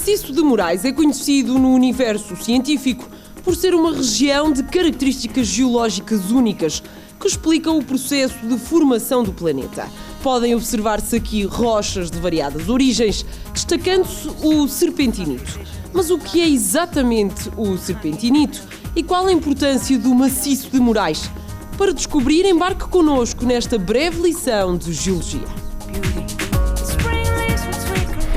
maciço de Moraes é conhecido no universo científico por ser uma região de características geológicas únicas que explicam o processo de formação do planeta. Podem observar-se aqui rochas de variadas origens, destacando-se o serpentinito. Mas o que é exatamente o serpentinito e qual a importância do maciço de Moraes? Para descobrir, embarque connosco nesta breve lição de Geologia.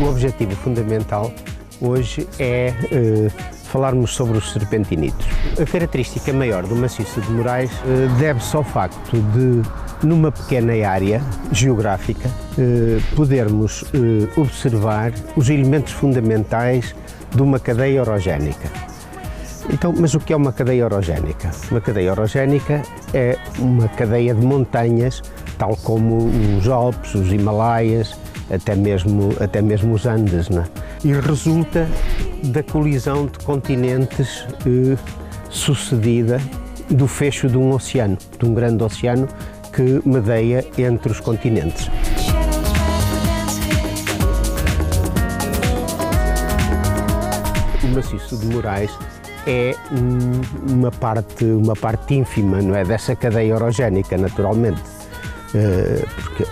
O objetivo fundamental hoje é falarmos sobre os serpentinitos. A característica maior do maciço de Moraes deve-se ao facto de, numa pequena área geográfica, podermos observar os elementos fundamentais de uma cadeia orogénica. Então, mas o que é uma cadeia orogénica? Uma cadeia orogénica é uma cadeia de montanhas, tal como os Alpes, os Himalaias, até mesmo os Andes, não é? E resulta da colisão de continentes sucedida do fecho de um oceano, de um grande oceano que medeia entre os continentes. O maciço de Moraes é uma parte ínfima, não é, dessa cadeia orogénica, naturalmente. Porque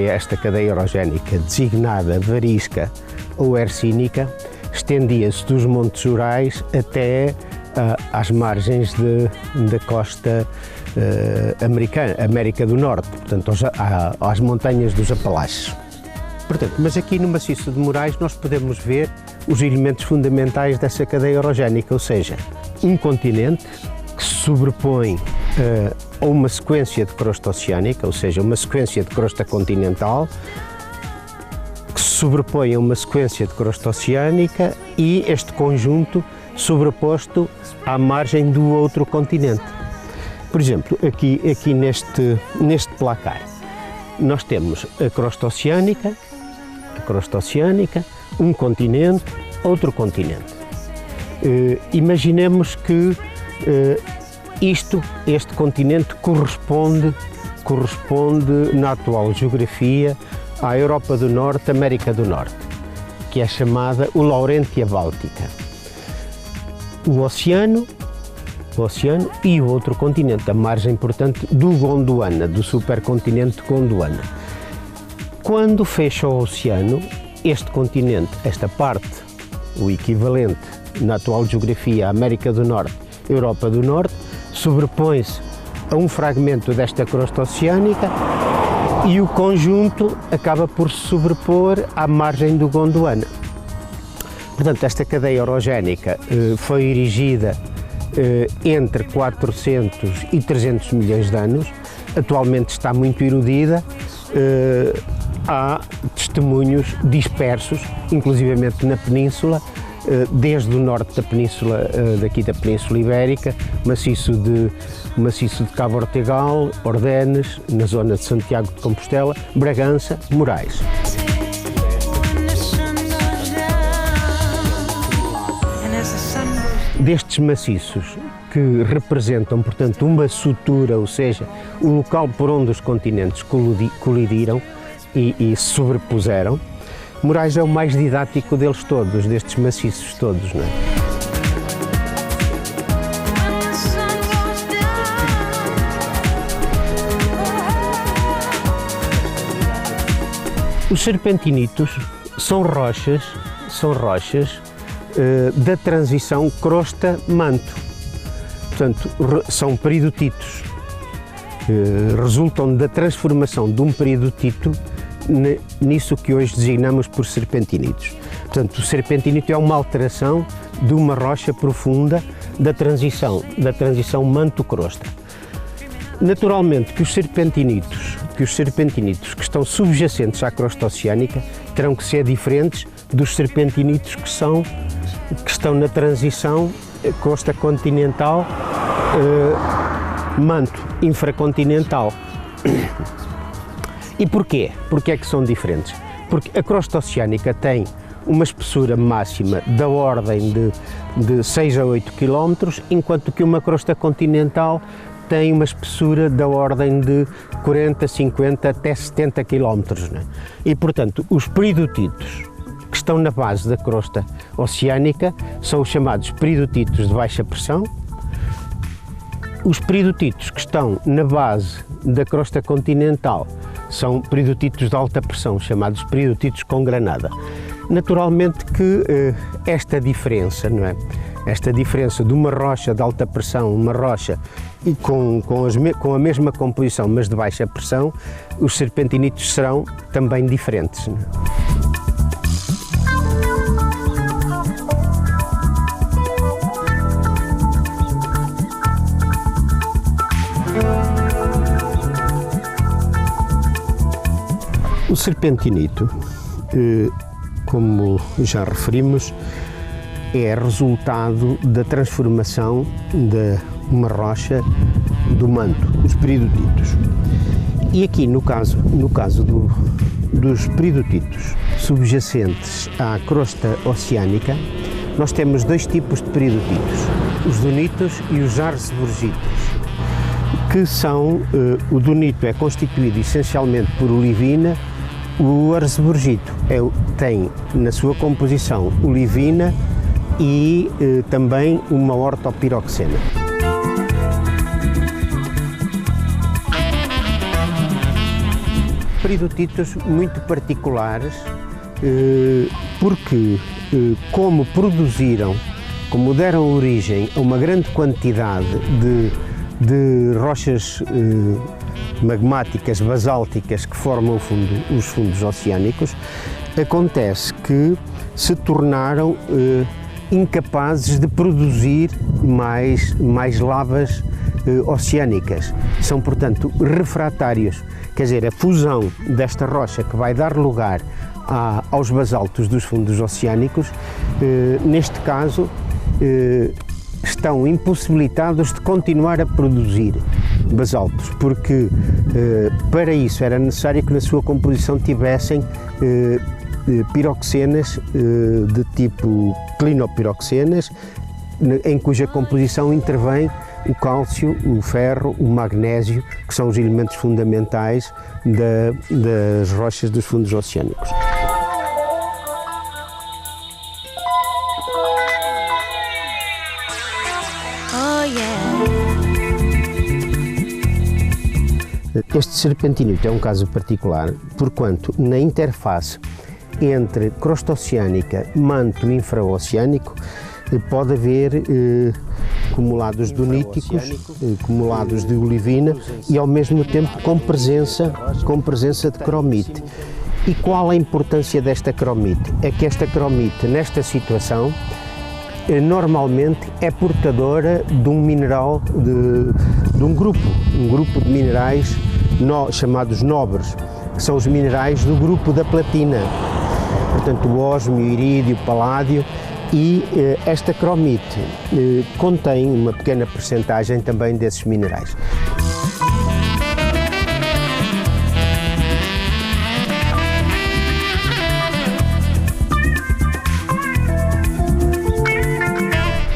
esta cadeia orogénica, designada varisca ou hercínica, estendia-se dos Montes Urais até às margens da costa americana, América do Norte, portanto às montanhas dos Apalaches. Portanto, mas aqui no maciço de Moraes nós podemos ver os elementos fundamentais dessa cadeia orogénica, ou seja, um continente que se sobrepõe a uma sequência de crosta oceânica, ou seja, uma sequência de crosta continental, que se sobrepõe a uma sequência de crosta oceânica e este conjunto sobreposto à margem do outro continente. Por exemplo, aqui neste placar, nós temos a crosta oceânica, um continente, outro continente. Imaginemos que este continente corresponde na atual geografia à Europa do Norte, América do Norte, que é chamada o Laurentia Báltica. O oceano e o outro continente, a margem, portanto, do Gondwana, do supercontinente Gondwana. Quando fecha o oceano, este continente, esta parte, o equivalente na atual geografia à América do Norte, Europa do Norte, sobrepõe-se a um fragmento desta crosta oceânica e o conjunto acaba por se sobrepor à margem do Gondwana. Portanto, esta cadeia orogénica foi erigida entre 400 e 300 milhões de anos, atualmente está muito erodida, há testemunhos dispersos, inclusivamente na península, desde o norte da península, daqui da Península Ibérica, maciço de Cabo Ortegal, Ordenes, na zona de Santiago de Compostela, Bragança, Moraes. Destes maciços que representam, portanto, uma sutura, ou seja, o local por onde os continentes colidiram e se sobrepuseram, Moraes é o mais didático deles todos, destes maciços todos, não é? Os serpentinitos são rochas da transição crosta-manto. Portanto, são peridotitos. Resultam da transformação de um peridotito nisso que hoje designamos por serpentinitos. Portanto, o serpentinito é uma alteração de uma rocha profunda da transição manto-crosta. Naturalmente que os serpentinitos que estão subjacentes à crosta oceânica terão que ser diferentes dos serpentinitos que estão na transição costa continental, manto infracontinental. E porquê? Porquê é que são diferentes? Porque a crosta oceânica tem uma espessura máxima da ordem de 6 a 8 km, enquanto que uma crosta continental tem uma espessura da ordem de 40, 50 até 70 km. Né? E, portanto, os peridotitos que estão na base da crosta oceânica são os chamados peridotitos de baixa pressão. Os peridotitos que estão na base da crosta continental são peridotitos de alta pressão, chamados peridotitos com granada. Naturalmente que esta diferença, não é? Esta diferença de uma rocha de alta pressão, uma rocha e com a mesma composição, mas de baixa pressão, os serpentinitos serão também diferentes, não é? O serpentinito, como já referimos, é resultado da transformação de uma rocha do manto, os peridotitos. E aqui no caso dos peridotitos subjacentes à crosta oceânica, nós temos dois tipos de peridotitos, os dunitos e os arseborgitos, que são, o dunito é constituído essencialmente por olivina. O arseborgito tem na sua composição olivina e também uma ortopiroxena. Peridotitos muito particulares porque como deram origem a uma grande quantidade de rochas magmáticas, basálticas que formam os fundos oceânicos, acontece que se tornaram incapazes de produzir mais lavas oceânicas. São, portanto, refratários, quer dizer, a fusão desta rocha que vai dar lugar aos basaltos dos fundos oceânicos, neste caso, estão impossibilitados de continuar a produzir basaltos, porque para isso era necessário que na sua composição tivessem piroxenas de tipo clinopiroxenas, em cuja composição intervém o cálcio, o ferro, o magnésio, que são os elementos fundamentais das rochas dos fundos oceânicos. Este serpentinito é um caso particular, porquanto na interface entre crosta oceânica, manto infraoceânico, pode haver acumulados duníticos, acumulados de olivina e ao mesmo tempo com presença de cromite. E qual a importância desta cromite? É que esta cromite, nesta situação, normalmente é portadora de um mineral, de um grupo de minerais chamados nobres, que são os minerais do grupo da platina, portanto o ósmio, o irídio, o paládio, e esta cromite contém uma pequena percentagem também desses minerais.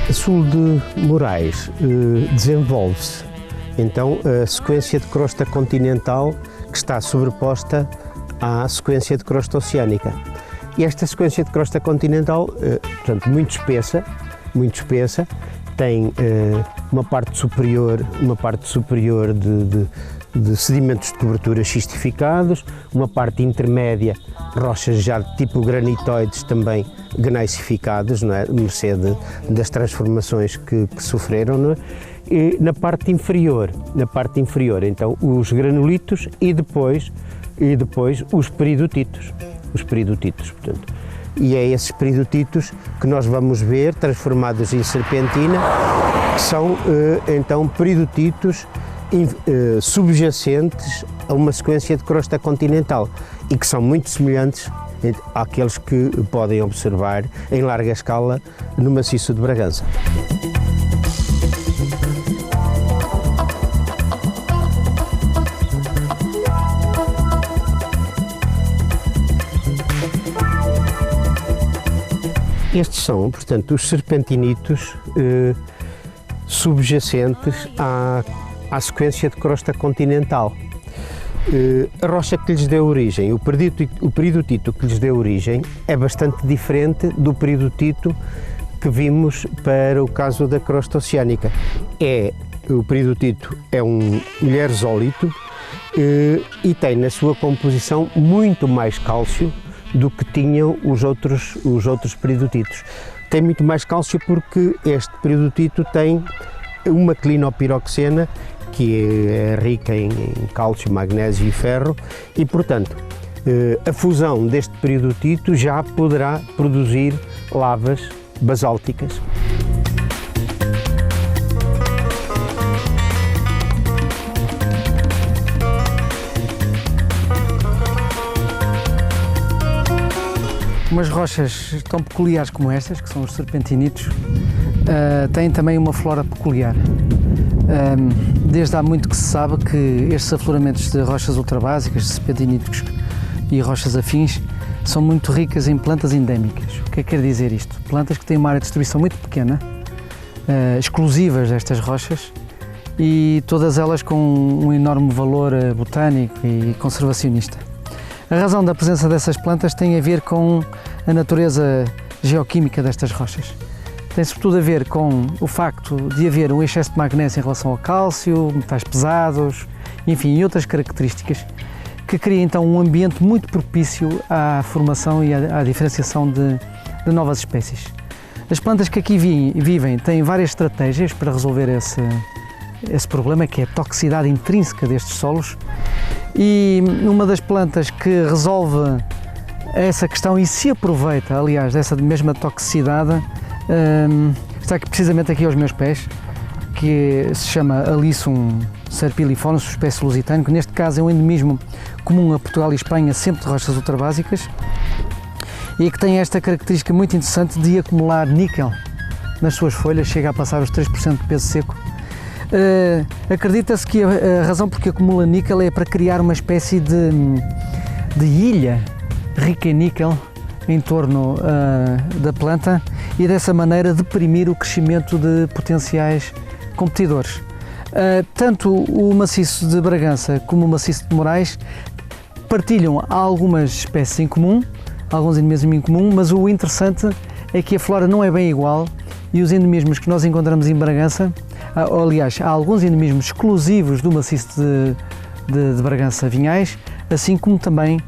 A sul de Moraes desenvolve-se então a sequência de crosta continental que está sobreposta à sequência de crosta oceânica. E esta sequência de crosta continental, portanto, muito espessa, tem uma parte superior de sedimentos de cobertura xistificados, uma parte intermédia, rochas já de tipo granitoides também gneissificadas, não é? Mercê das transformações que sofreram, não é? E na parte inferior, então, os granulitos e depois os peridotitos, portanto. E é esses peridotitos que nós vamos ver transformados em serpentina, que são então peridotitos subjacentes a uma sequência de crosta continental e que são muito semelhantes àqueles que podem observar em larga escala no maciço de Bragança. Estes são, portanto, os serpentinitos subjacentes à sequência de crosta continental. A rocha que lhes deu origem, o peridotito que lhes deu origem, é bastante diferente do peridotito que vimos para o caso da crosta oceânica. O peridotito é um milherzólito e tem na sua composição muito mais cálcio do que tinham os outros peridotitos. Tem muito mais cálcio porque este peridotito tem uma clinopiroxena que é rica em cálcio, magnésio e ferro e, portanto, a fusão deste peridotito já poderá produzir lavas basálticas. Umas rochas tão peculiares como estas, que são os serpentinitos, têm também uma flora peculiar. Desde há muito que se sabe que estes afloramentos de rochas ultrabásicas, de serpentinitos e rochas afins, são muito ricas em plantas endémicas. O que é que quer dizer isto? Plantas que têm uma área de distribuição muito pequena, exclusivas destas rochas, e todas elas com um enorme valor botânico e conservacionista. A razão da presença dessas plantas tem a ver com a natureza geoquímica destas rochas. Tem sobretudo a ver com o facto de haver um excesso de magnésio em relação ao cálcio, metais pesados, enfim, e outras características que cria então um ambiente muito propício à formação e à diferenciação de novas espécies. As plantas que aqui vivem têm várias estratégias para resolver esse problema, que é a toxicidade intrínseca destes solos, e uma das plantas que resolve essa questão e se aproveita, aliás, dessa mesma toxicidade, está aqui, precisamente aqui aos meus pés, que se chama Alyssum serpiliformis, espécie lusitana, que neste caso é um endemismo comum a Portugal e Espanha, sempre de rochas ultrabásicas, e que tem esta característica muito interessante de acumular níquel nas suas folhas, chega a passar os 3% de peso seco. Acredita-se que a razão por que acumula níquel é para criar uma espécie de ilha rica em níquel em torno da planta e dessa maneira deprimir o crescimento de potenciais competidores. Tanto o maciço de Bragança como o maciço de Moraes partilham algumas espécies em comum, alguns endemismos em comum, mas o interessante é que a flora não é bem igual e os endemismos que nós encontramos em Bragança, aliás, há alguns endemismos exclusivos do maciço de Bragança Vinhais, assim como também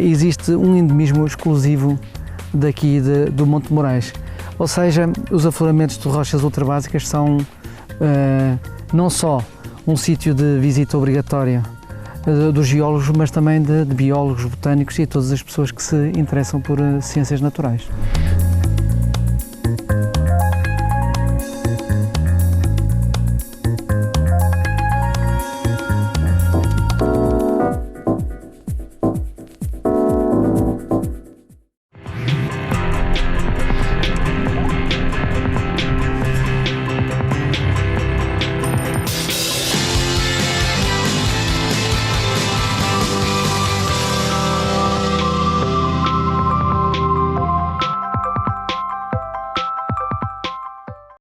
existe um endemismo exclusivo daqui do Monte Moraes. Ou seja, os afloramentos de rochas ultrabásicas são não só um sítio de visita obrigatória dos geólogos, mas também de biólogos, botânicos e todas as pessoas que se interessam por ciências naturais.